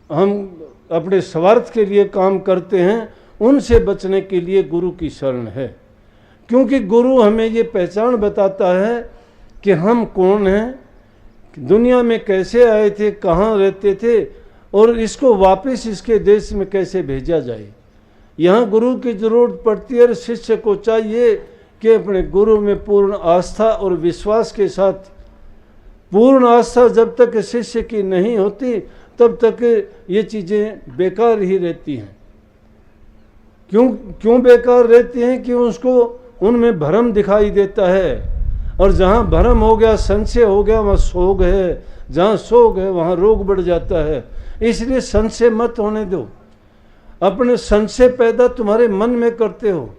हम अपने स्वार्थ के लिए काम करते हैं, उनसे बचने के लिए गुरु की शरण है। क्योंकि गुरु हमें ये पहचान बताता है कि हम कौन हैं, दुनिया में कैसे आए थे, कहाँ रहते थे, और इसको वापस इसके देश में कैसे भेजा जाए। यहाँ गुरु की जरूरत पड़ती है। शिष्य को चाहिए कि अपने गुरु में पूर्ण आस्था और विश्वास के साथ, पूर्ण आस्था जब तक शिष्य की नहीं होती तब तक ये चीज़ें बेकार ही रहती हैं। क्यों बेकार रहती हैं? कि उसको उनमें भ्रम दिखाई देता है, और जहाँ भ्रम हो गया, संशय हो गया, वहाँ सोग है, जहाँ सोग है वहाँ रोग बढ़ जाता है। इसलिए संशय मत होने दो। अपने संशय पैदा तुम्हारे मन में करते हो,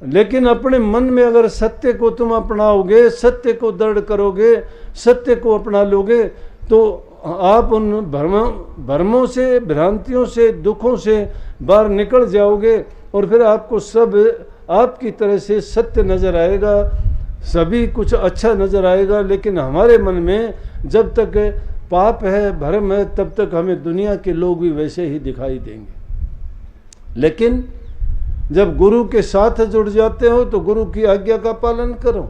लेकिन अपने मन में अगर सत्य को तुम अपनाओगे, सत्य को दृढ़ करोगे, सत्य को अपना लोगे, तो आप उन भ्रमों से, भ्रांतियों से, दुखों से बाहर निकल जाओगे, और फिर आपको सब आपकी तरह से सत्य नज़र आएगा, सभी कुछ अच्छा नज़र आएगा। लेकिन हमारे मन में जब तक पाप है, भ्रम है, तब तक हमें दुनिया के लोग भी वैसे ही दिखाई देंगे। लेकिन जब गुरु के साथ जुड़ जाते हो तो गुरु की आज्ञा का पालन करो।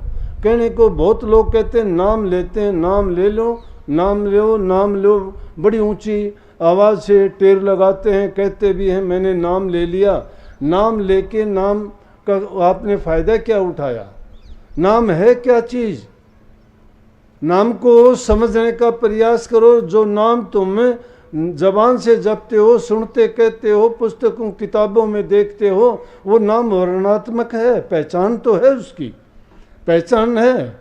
कहने को बहुत लोग कहते हैं, नाम लेते हैं, नाम ले लो, नाम लो, नाम लो, बड़ी ऊंची आवाज़ से टेर लगाते हैं, कहते भी हैं मैंने नाम ले लिया। नाम लेके नाम का आपने फ़ायदा क्या उठाया? नाम है क्या चीज़? नाम को समझने का प्रयास करो। जो नाम तुम जबान से जपते हो, सुनते कहते हो, पुस्तकों किताबों में देखते हो, वो नाम वर्णनात्मक है, पहचान तो है, उसकी पहचान है।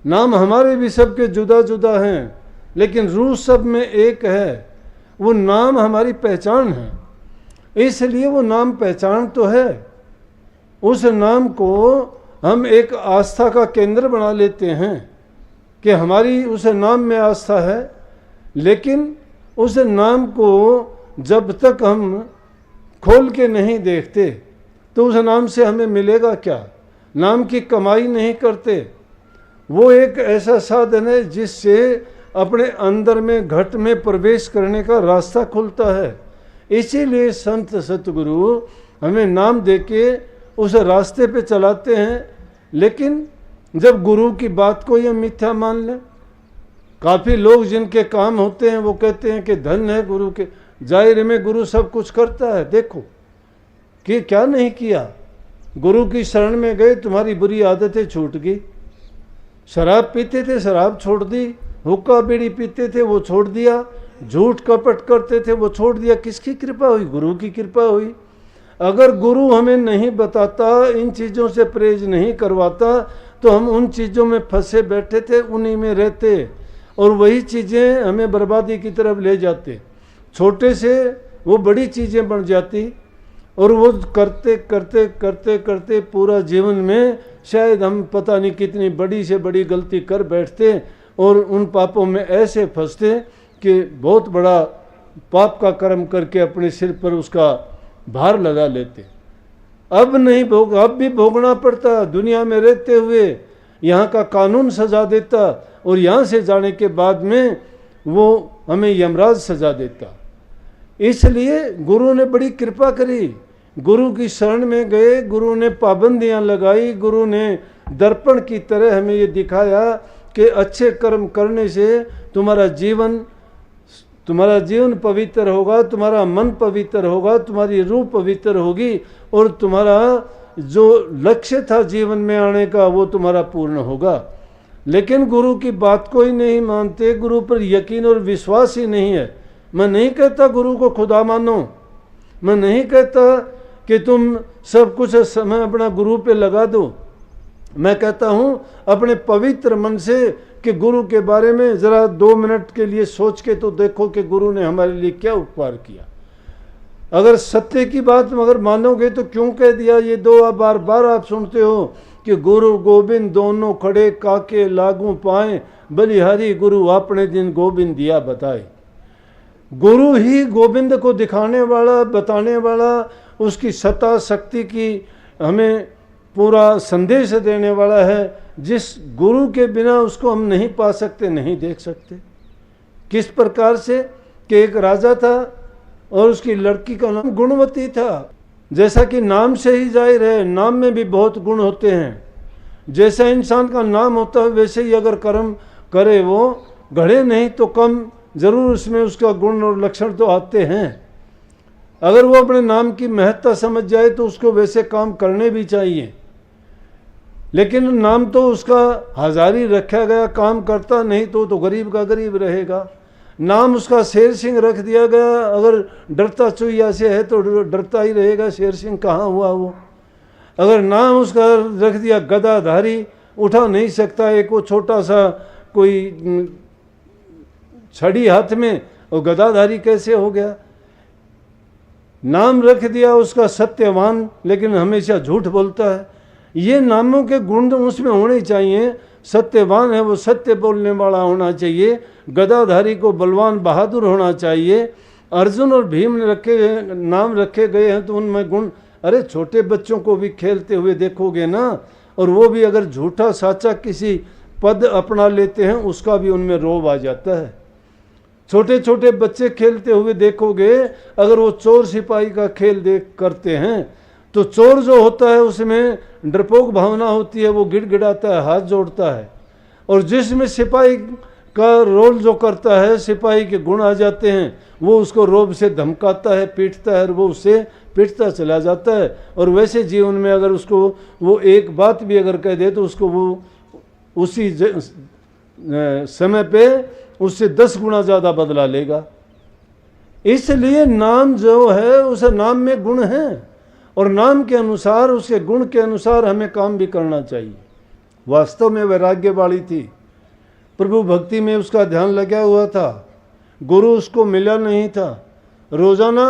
नाम हमारे भी सबके जुदा जुदा हैं, लेकिन रूह सब में एक है। वो नाम हमारी पहचान है, इसलिए वो नाम पहचान तो है। उस नाम को हम एक आस्था का केंद्र बना लेते हैं कि हमारी उस नाम में आस्था है। लेकिन उस नाम को जब तक हम खोल के नहीं देखते तो उस नाम से हमें मिलेगा क्या? नाम की कमाई नहीं करते। वो एक ऐसा साधन है जिससे अपने अंदर में घट में प्रवेश करने का रास्ता खुलता है। इसीलिए संत सतगुरु हमें नाम देके उस रास्ते पे चलाते हैं। लेकिन जब गुरु की बात को ये मिथ्या मान लें, काफ़ी लोग जिनके काम होते हैं वो कहते हैं कि धन है गुरु के, जाहिर में गुरु सब कुछ करता है। देखो कि क्या नहीं किया। गुरु की शरण में गए, तुम्हारी बुरी आदतें छूट गई। शराब पीते थे, शराब छोड़ दी। हुक्का बीड़ी पीते थे, वो छोड़ दिया। झूठ कपट करते थे, वो छोड़ दिया। किसकी कृपा हुई? गुरु की कृपा हुई। अगर गुरु हमें नहीं बताता, इन चीज़ों से परहेज नहीं करवाता, तो हम उन चीज़ों में फंसे बैठे थे, उन्हीं में रहते, और वही चीज़ें हमें बर्बादी की तरफ ले जाते। छोटे से वो बड़ी चीज़ें बन जाती, और वो करते करते करते करते पूरा जीवन में शायद हम पता नहीं कितनी बड़ी से बड़ी गलती कर बैठते, और उन पापों में ऐसे फंसते कि बहुत बड़ा पाप का कर्म करके अपने सिर पर उसका भार लगा लेते। अब नहीं भोग, अब भी भोगना पड़ता। दुनिया में रहते हुए यहाँ का कानून सजा देता, और यहाँ से जाने के बाद में वो हमें यमराज सजा देता। इसलिए गुरु ने बड़ी कृपा करी। गुरु की शरण में गए, गुरु ने पाबंदियाँ लगाई, गुरु ने दर्पण की तरह हमें ये दिखाया कि अच्छे कर्म करने से तुम्हारा जीवन पवित्र होगा, तुम्हारा मन पवित्र होगा, तुम्हारी रूह पवित्र होगी, और तुम्हारा जो लक्ष्य था जीवन में आने का वो तुम्हारा पूर्ण होगा। लेकिन गुरु की बात को ही नहीं मानते, गुरु पर यकीन और विश्वास ही नहीं है। मैं नहीं कहता गुरु को खुदा मानो, मैं नहीं कहता कि तुम सब कुछ समय अपना गुरु पे लगा दो। मैं कहता हूँ अपने पवित्र मन से कि गुरु के बारे में ज़रा 2 मिनट के लिए सोच के तो देखो कि गुरु ने हमारे लिए क्या उपकार किया। अगर सत्य की बात मगर मानोगे तो क्यों कह दिया ये 2 बार बार आप सुनते हो कि गुरु गोविंद दोनों खड़े काके लागू पाए, बलिहारी गुरु अपने दिन गोविंद दिया बताए। गुरु ही गोविंद को दिखाने वाला, बताने वाला, उसकी सत्ता शक्ति की हमें पूरा संदेश देने वाला है। जिस गुरु के बिना उसको हम नहीं पा सकते, नहीं देख सकते। किस प्रकार से कि एक राजा था, और उसकी लड़की का नाम गुणवती था। जैसा कि नाम से ही जाहिर है, नाम में भी बहुत गुण होते हैं। जैसा इंसान का नाम होता है वैसे ही अगर कर्म करे वो, घड़े नहीं तो कम जरूर उसमें उसका गुण और लक्षण तो आते हैं। अगर वो अपने नाम की महत्ता समझ जाए तो उसको वैसे काम करने भी चाहिए। लेकिन नाम तो उसका हजारी रखा गया, काम करता नहीं तो गरीब का गरीब रहेगा। नाम उसका शेर सिंह रख दिया गया, अगर डरता चुहिया से है तो डरता ही रहेगा, शेर सिंह कहाँ हुआ वो। अगर नाम उसका रख दिया गदाधारी, उठा नहीं सकता एक वो छोटा सा कोई छड़ी हाथ में, और गदाधारी कैसे हो गया। नाम रख दिया उसका सत्यवान, लेकिन हमेशा झूठ बोलता है। ये नामों के गुण उसमें होने चाहिए। सत्यवान है वो सत्य बोलने वाला होना चाहिए, गदाधारी को बलवान बहादुर होना चाहिए। अर्जुन और भीम ने नाम रखे गए हैं तो उनमें गुण, अरे छोटे बच्चों को भी खेलते हुए देखोगे ना, और वो भी अगर झूठा साचा किसी पद अपना लेते हैं उसका भी उनमें रोब आ जाता है। छोटे छोटे बच्चे खेलते हुए देखोगे, अगर वो चोर सिपाही का खेल करते हैं तो चोर जो होता है उसमें डरपोक भावना होती है, वो गिड़गिड़ाता है, हाथ जोड़ता है। और जिसमें सिपाही का रोल जो करता है, सिपाही के गुण आ जाते हैं, वो उसको रोब से धमकाता है, पीटता है, और वो उससे पीटता चला जाता है। और वैसे जीवन में अगर उसको वो एक बात भी अगर कह दे तो उसको वो उसी समय पे उससे 10 गुना ज़्यादा बदला लेगा। इसलिए नाम जो है उस नाम में गुण है, और नाम के अनुसार, उसके गुण के अनुसार हमें काम भी करना चाहिए। वास्तव में वैराग्य वाली थी, प्रभु भक्ति में उसका ध्यान लगा हुआ था, गुरु उसको मिला नहीं था। रोजाना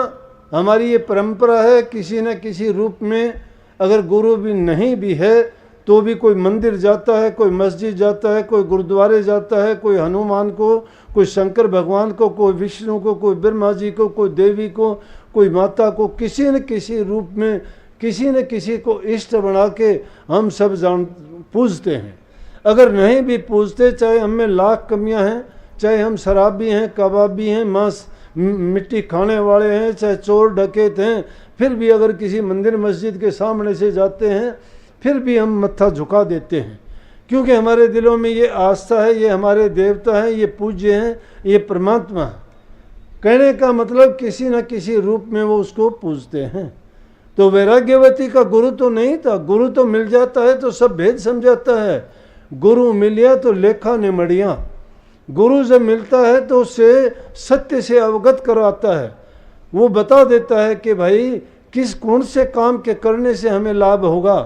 हमारी ये परंपरा है, किसी न किसी रूप में अगर गुरु भी नहीं भी है तो भी कोई मंदिर जाता है, कोई मस्जिद जाता है, कोई गुरुद्वारे जाता है, कोई हनुमान को, कोई शंकर भगवान को, कोई विष्णु को, कोई ब्रह्मा जी को, कोई देवी को, कोई माता को, किसी न किसी रूप में किसी न किसी को इष्ट बना के हम सब पूजते हैं। अगर नहीं भी पूजते, चाहे हम में लाख कमियां हैं, चाहे हम शराबी हैं, कबाबी हैं, मांस मिट्टी खाने वाले हैं, चाहे चोर डकैत हैं, फिर भी अगर किसी मंदिर मस्जिद के सामने से जाते हैं फिर भी हम मत्था झुका देते हैं, क्योंकि हमारे दिलों में ये आस्था है, ये हमारे देवता हैं, ये पूज्य हैं, ये परमात्मा है। कहने का मतलब किसी न किसी रूप में वो उसको पूजते हैं। तो वैराग्यवती का गुरु तो नहीं था, गुरु तो मिल जाता है तो सब भेद समझाता है। गुरु मिलिया तो लेखा निमड़िया, गुरु जब मिलता है तो उससे सत्य से अवगत कराता है, वो बता देता है कि भाई किस कौन से काम के करने से हमें लाभ होगा।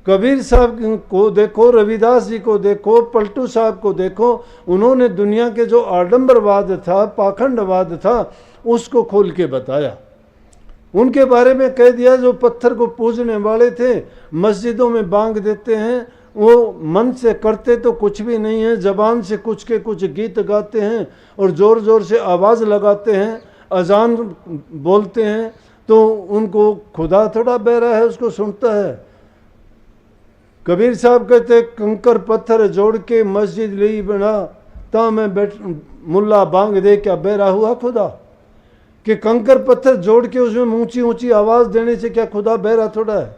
कबीर साहब को देखो, रविदास जी को देखो, पलटू साहब को देखो, उन्होंने दुनिया के जो आडंबरवाद था, पाखंडवाद था, उसको खोल के बताया। उनके बारे में कह दिया जो पत्थर को पूजने वाले थे, मस्जिदों में बांग देते हैं, वो मन से करते तो कुछ भी नहीं है, जबान से कुछ के कुछ गीत गाते हैं और ज़ोर ज़ोर से आवाज़ लगाते हैं, अजान बोलते हैं, तो उनको खुदा थोड़ा बहरा है उसको सुनता है। कबीर साहब कहते कंकर पत्थर जोड़ के मस्जिद ली बना, ता मैं बैठ मुल्ला बांग दे, क्या बहरा हुआ खुदा? कि कंकर पत्थर जोड़ के उसमें ऊंची ऊंची आवाज़ देने से क्या खुदा बहरा थोड़ा है?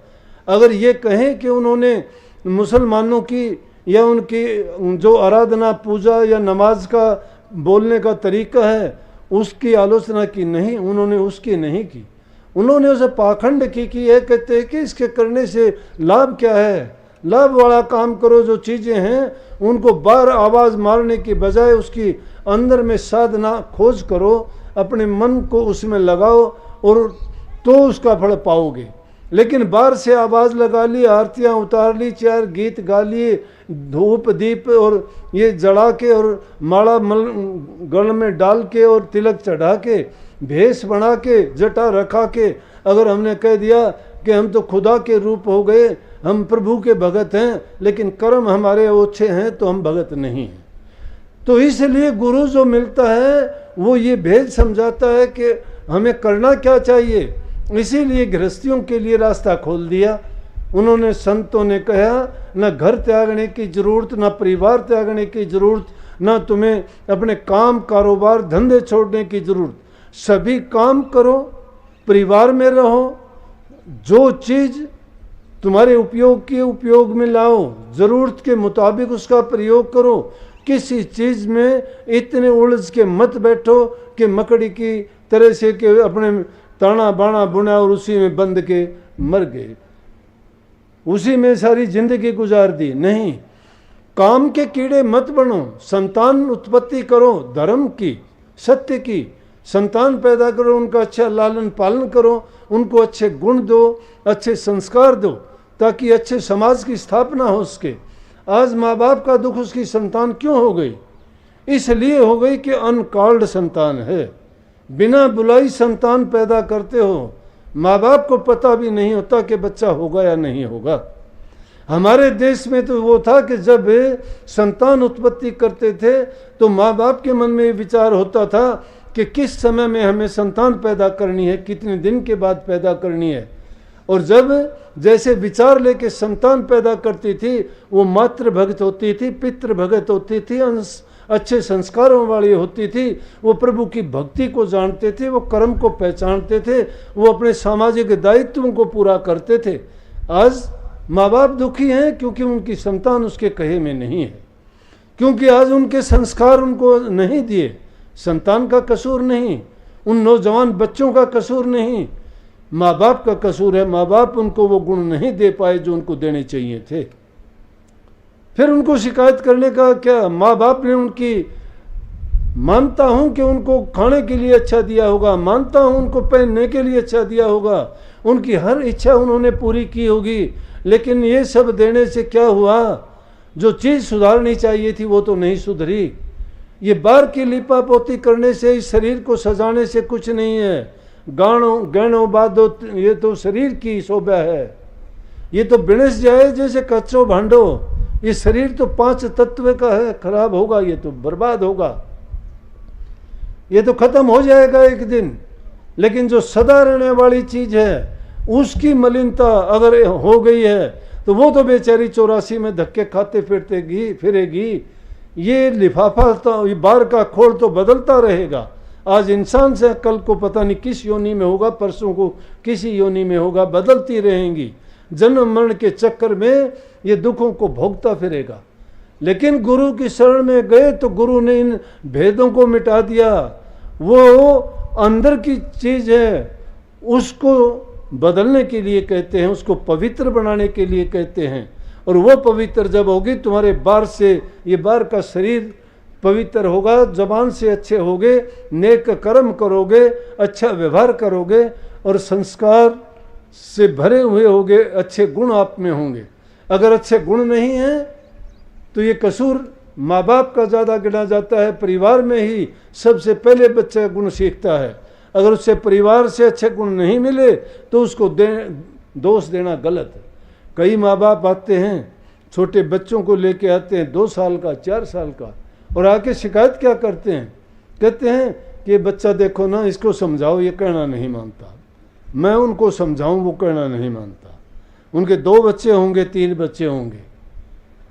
अगर ये कहें कि उन्होंने मुसलमानों की या उनकी जो आराधना पूजा या नमाज का बोलने का तरीका है उसकी आलोचना की, नहीं, उन्होंने उसकी नहीं की, उन्होंने उसे पाखंड की है। कहते हैं कि इसके करने से लाभ क्या है? लाभ वाला काम करो, जो चीज़ें हैं उनको बार आवाज़ मारने की बजाय उसकी अंदर में साधना खोज करो, अपने मन को उसमें लगाओ और तो उसका फल पाओगे। लेकिन बाहर से आवाज़ लगा ली, आरतियाँ उतार ली, 4 गीत गा लिए, धूप दीप और ये जला के और माला गल में डाल के और तिलक चढ़ा के, भेष बना के, जटा रखा के अगर हमने कह दिया कि हम तो खुदा के रूप हो गए, हम प्रभु के भगत हैं, लेकिन कर्म हमारे ओछे हैं तो हम भगत नहीं हैं। तो इसलिए गुरु जो मिलता है वो ये भेद समझाता है कि हमें करना क्या चाहिए। इसीलिए गृहस्थियों के लिए रास्ता खोल दिया उन्होंने। संतों ने कहा न घर त्यागने की जरूरत, न परिवार त्यागने की जरूरत, न तुम्हें अपने काम कारोबार धंधे छोड़ने की जरूरत। सभी काम करो, परिवार में रहो, जो चीज़ तुम्हारे उपयोग के उपयोग में लाओ, ज़रूरत के मुताबिक उसका प्रयोग करो। किसी चीज़ में इतने उलझ के मत बैठो कि मकड़ी की तरह से कि अपने ताना बाना बुना और उसी में बंद के मर गए, उसी में सारी जिंदगी गुजार दी। नहीं, काम के कीड़े मत बनो, संतान उत्पत्ति करो, धर्म की, सत्य की संतान पैदा करो, उनका अच्छा लालन पालन करो, उनको अच्छे गुण दो, अच्छे संस्कार दो, ताकि अच्छे समाज की स्थापना हो सके। आज माँ बाप का दुख उसकी संतान क्यों हो गई? इसलिए हो गई कि अनकॉल्ड संतान है, बिना बुलाई संतान पैदा करते हो, माँ बाप को पता भी नहीं होता कि बच्चा होगा या नहीं होगा। हमारे देश में तो वो था कि जब संतान उत्पत्ति करते थे तो माँ बाप के मन में विचार होता था कि किस समय में हमें संतान पैदा करनी है, कितने दिन के बाद पैदा करनी है। और जब जैसे विचार लेके संतान पैदा करती थी, वो मातृ भक्त होती थी, पितृ भक्त होती थी, अच्छे संस्कारों वाली होती थी, वो प्रभु की भक्ति को जानते थे, वो कर्म को पहचानते थे, वो अपने सामाजिक दायित्वों को पूरा करते थे। आज माँ बाप दुखी हैं क्योंकि उनकी संतान उसके कहे में नहीं है, क्योंकि आज उनके संस्कार उनको नहीं दिए। संतान का कसूर नहीं, उन नौजवान बच्चों का कसूर नहीं, माँ बाप का कसूर है। माँ बाप उनको वो गुण नहीं दे पाए जो उनको देने चाहिए थे। फिर उनको शिकायत करने का क्या? माँ बाप ने उनकी, मानता हूँ कि उनको खाने के लिए अच्छा दिया होगा, मानता हूँ उनको पहनने के लिए अच्छा दिया होगा, उनकी हर इच्छा उन्होंने पूरी की होगी, लेकिन ये सब देने से क्या हुआ? जो चीज़ सुधारनी चाहिए थी वो तो नहीं सुधरी। ये बाहर की लिपा पोती करने से, इस शरीर को सजाने से कुछ नहीं है। गहनों बादो, ये तो शरीर की शोभा है, ये तो बिणस जाए जैसे कच्चो भांडो। ये शरीर तो 5 तत्व का है, खराब होगा, ये तो बर्बाद होगा, ये तो खत्म हो जाएगा एक दिन। लेकिन जो सदा रहने वाली चीज है, उसकी मलिनता अगर हो गई है तो वो तो बेचारी 84 में धक्के खाते फिरेगी। ये लिफाफा तो, ये बार का खोल तो बदलता रहेगा। आज इंसान से कल को पता नहीं किस योनि में होगा, परसों को किसी योनि में होगा, बदलती रहेंगी। जन्म मरण के चक्कर में ये दुखों को भोगता फिरेगा। लेकिन गुरु की शरण में गए तो गुरु ने इन भेदों को मिटा दिया। वो अंदर की चीज है, उसको बदलने के लिए कहते हैं, उसको पवित्र बनाने के लिए कहते हैं। और वो पवित्र जब होगी, तुम्हारे बाहर से ये बाहर का शरीर पवित्र होगा, जबान से अच्छे होगे, नेक कर्म करोगे, अच्छा व्यवहार करोगे और संस्कार से भरे हुए होगे, अच्छे गुण आप में होंगे। अगर अच्छे गुण नहीं हैं तो ये कसूर माँ बाप का ज़्यादा गिना जाता है। परिवार में ही सबसे पहले बच्चा गुण सीखता है। अगर उससे परिवार से अच्छे गुण नहीं मिले तो उसको दोष देना गलत है। कई माँ बाप आते हैं, छोटे बच्चों को लेके आते हैं, 2 साल का 4 साल का, और आके शिकायत क्या करते हैं? कहते हैं कि बच्चा देखो ना, इसको समझाओ, ये कहना नहीं मानता। मैं उनको समझाऊं, वो कहना नहीं मानता। उनके 2 बच्चे होंगे, 3 बच्चे होंगे।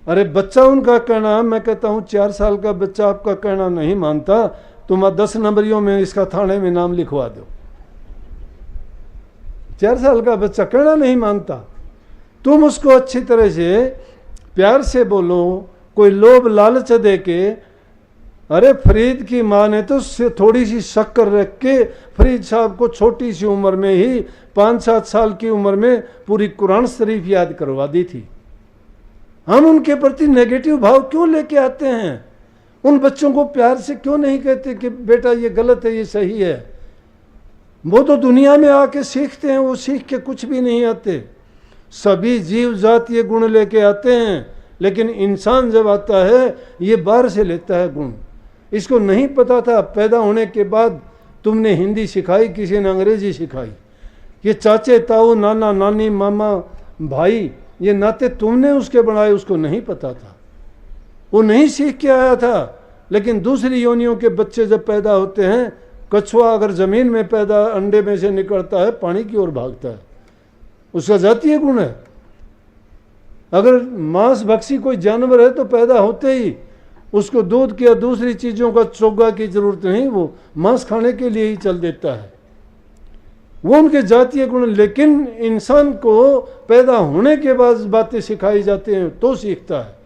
अरे बच्चा उनका कहना, मैं कहता हूँ 4 साल का बच्चा आपका कहना नहीं मानता, तुम 10 नंबरियों में इसका थाने में नाम लिखवा दो। 4 साल का बच्चा कहना नहीं मानता। तुम उसको अच्छी तरह से प्यार से बोलो, कोई लोभ लालच दे के, अरे फरीद की माँ ने तो थोड़ी सी शक्कर रख के फरीद साहब को छोटी सी उम्र में ही 5-7 साल की उम्र में पूरी कुरान शरीफ याद करवा दी थी। हम उनके प्रति नेगेटिव भाव क्यों लेके आते हैं? उन बच्चों को प्यार से क्यों नहीं कहते कि बेटा ये गलत है, ये सही है? वो तो दुनिया में आके सीखते हैं, वो सीख के कुछ भी नहीं आते। सभी जीव जात ये गुण लेके आते हैं, लेकिन इंसान जब आता है ये बाहर से लेता है गुण। इसको नहीं पता था, पैदा होने के बाद तुमने हिंदी सिखाई, किसी ने अंग्रेजी सिखाई। ये चाचे ताऊ, नाना नानी, मामा भाई, ये नाते तुमने उसके बनाए, उसको नहीं पता था, वो नहीं सीख के आया था। लेकिन दूसरी योनियों के बच्चे जब पैदा होते हैं, कछुआ अगर जमीन में पैदा अंडे में से निकलता है, पानी की ओर भागता है, उसका जातीय गुण है। अगर मांस भक्षी कोई जानवर है तो पैदा होते ही उसको दूध की या दूसरी चीज़ों का चोगा की जरूरत नहीं, वो मांस खाने के लिए ही चल देता है। वो उनके जातीय गुण, लेकिन इंसान को पैदा होने के बाद बातें सिखाई जाती हैं तो सीखता है।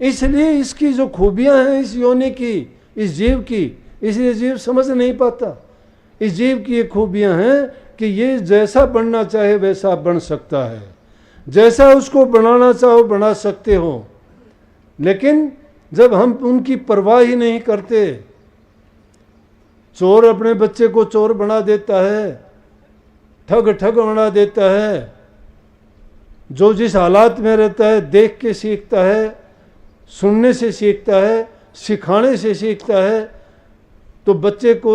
इसलिए इसकी जो खूबियां हैं इस योनि की, इस जीव की, इसलिए जीव समझ नहीं पाता। इस जीव की ये खूबियां हैं कि ये जैसा बनना चाहे वैसा बन सकता है, जैसा उसको बनाना चाहो बना सकते हो। लेकिन जब हम उनकी परवाह ही नहीं करते, चोर अपने बच्चे को चोर बना देता है, ठग ठग बना देता है, जो जिस हालात में रहता है देख के सीखता है, सुनने से सीखता है, सिखाने से सीखता है। तो बच्चे को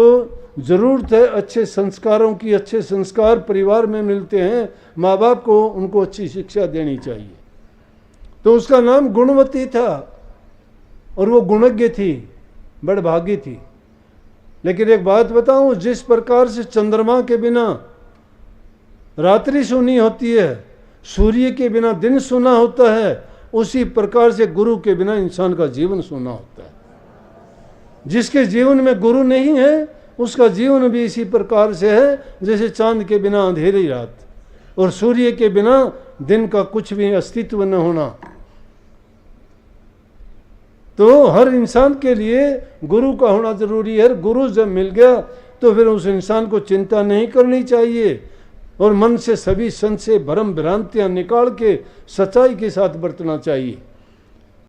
ज़रूरत है अच्छे संस्कारों की, अच्छे संस्कार परिवार में मिलते हैं, माँ बाप को उनको अच्छी शिक्षा देनी चाहिए। तो उसका नाम गुणवती था और वो गुणज्ञ थी, बड़भागी थी। लेकिन एक बात बताऊं, जिस प्रकार से चंद्रमा के बिना रात्रि सुनी होती है, सूर्य के बिना दिन सुना होता है, उसी प्रकार से गुरु के बिना इंसान का जीवन सुना होता है। जिसके जीवन में गुरु नहीं है उसका जीवन भी इसी प्रकार से है जैसे चांद के बिना अंधेरी रात और सूर्य के बिना दिन का कुछ भी अस्तित्व न होना। तो हर इंसान के लिए गुरु का होना जरूरी है। गुरु जब मिल गया तो फिर उस इंसान को चिंता नहीं करनी चाहिए और मन से सभी संशय भ्रम भ्रांतियां निकाल के सच्चाई के साथ बरतना चाहिए।